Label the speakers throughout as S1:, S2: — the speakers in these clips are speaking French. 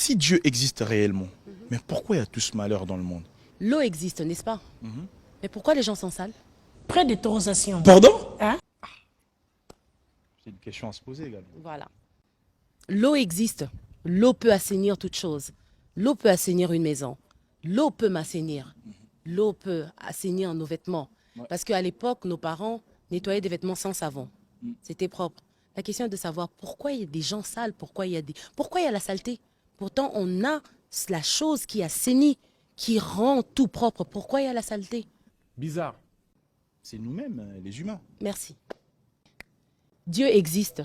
S1: Si Dieu existe réellement, mais pourquoi il y a tout ce malheur dans le monde?
S2: L'eau existe, n'est-ce pas? Mais pourquoi les gens sont sales?
S3: Prédétorisation.
S1: Pardon?
S3: Hein?
S1: C'est une question à se poser également.
S2: Voilà. L'eau existe. L'eau peut assainir toute chose. L'eau peut assainir une maison. L'eau peut m'assainir. L'eau peut assainir nos vêtements.
S1: Ouais.
S2: Parce qu'à l'époque, nos parents nettoyaient des vêtements sans savon. C'était propre. La question est de savoir pourquoi il y a des gens sales, pourquoi il y a la saleté. Pourtant, on a la chose qui assainit, qui rend tout propre. Pourquoi il y a la saleté?
S4: Bizarre.
S1: C'est nous-mêmes, les humains.
S2: Merci. Dieu existe,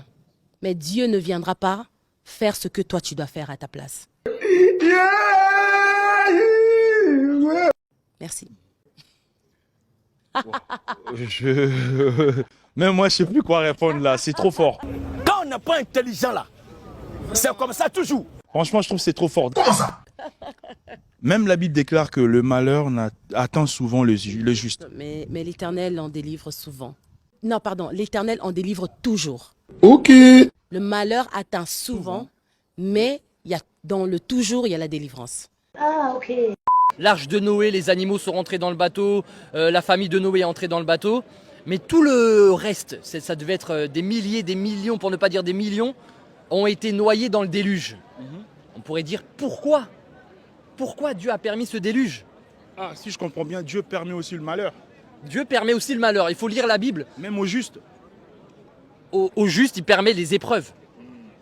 S2: mais Dieu ne viendra pas faire ce que toi tu dois faire à ta place. Merci.
S1: Même moi, je sais plus quoi répondre là. C'est trop fort.
S5: Quand on n'est pas intelligent là, c'est comme ça toujours.
S1: Franchement, je trouve que c'est trop fort. Même la Bible déclare que le malheur atteint souvent le juste.
S2: Mais l'Éternel en délivre souvent. Non, pardon, l'Éternel en délivre toujours.
S1: Ok.
S2: Le malheur atteint souvent, mais dans le toujours, il y a la délivrance.
S6: Ah, ok.
S7: L'arche de Noé, les animaux sont rentrés dans le bateau, la famille de Noé est entrée dans le bateau. Mais tout le reste, ça devait être des milliers, des millions, pour ne pas dire des millions, ont été noyés dans le déluge. On pourrait dire pourquoi? Pourquoi Dieu a permis ce déluge?
S1: Ah, si je comprends bien, Dieu permet aussi le malheur.
S7: Dieu permet aussi le malheur. Il faut lire la Bible.
S1: Même au juste.
S7: Au juste, il permet les épreuves.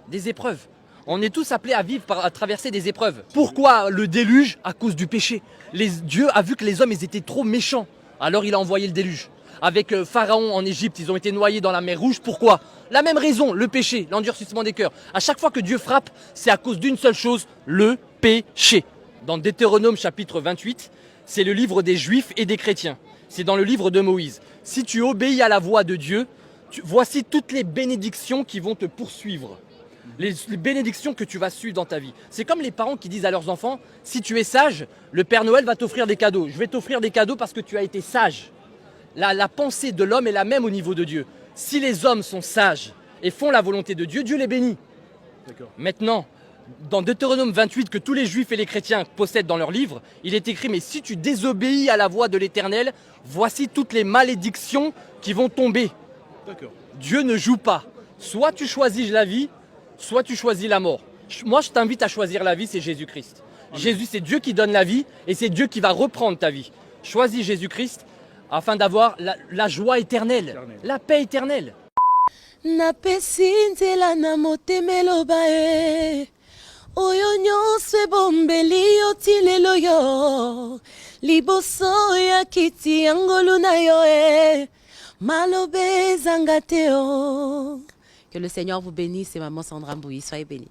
S7: Des épreuves. On est tous appelés à vivre, à traverser des épreuves. Pourquoi le déluge? À cause du péché. Dieu a vu que les hommes ils étaient trop méchants. Alors il a envoyé le déluge. Avec Pharaon en Égypte, ils ont été noyés dans la mer Rouge. Pourquoi? La même raison, le péché, l'endurcissement des cœurs. À chaque fois que Dieu frappe, c'est à cause d'une seule chose, le péché. Dans Deutéronome chapitre 28, c'est le livre des Juifs et des chrétiens. C'est dans le livre de Moïse. Si tu obéis à la voix de Dieu, voici toutes les bénédictions qui vont te poursuivre. Les bénédictions que tu vas suivre dans ta vie. C'est comme les parents qui disent à leurs enfants, si tu es sage, le Père Noël va t'offrir des cadeaux. Je vais t'offrir des cadeaux parce que tu as été sage. La pensée de l'homme est la même au niveau de Dieu. Si les hommes sont sages et font la volonté de Dieu, Dieu les bénit. Maintenant, dans Deutéronome 28, que tous les juifs et les chrétiens possèdent dans leur livre, il est écrit, mais si tu désobéis à la voix de l'Éternel, voici toutes les malédictions qui vont tomber. Dieu ne joue pas. Soit tu choisis la vie, soit tu choisis la mort. Moi, je t'invite à choisir la vie, c'est Jésus-Christ. Jésus, c'est Dieu qui donne la vie et c'est Dieu qui va reprendre ta vie. Choisis Jésus-Christ afin d'avoir la joie éternelle, la paix éternelle.
S2: Napesi nzela na motema eloba e oyo nyonso ebombeli yo ti lelo yo liboso ya kiti ya ngolu na yo e maloba ezanga te o. Que le Seigneur vous bénisse et maman Sandra Mbouyi, soyez bénis.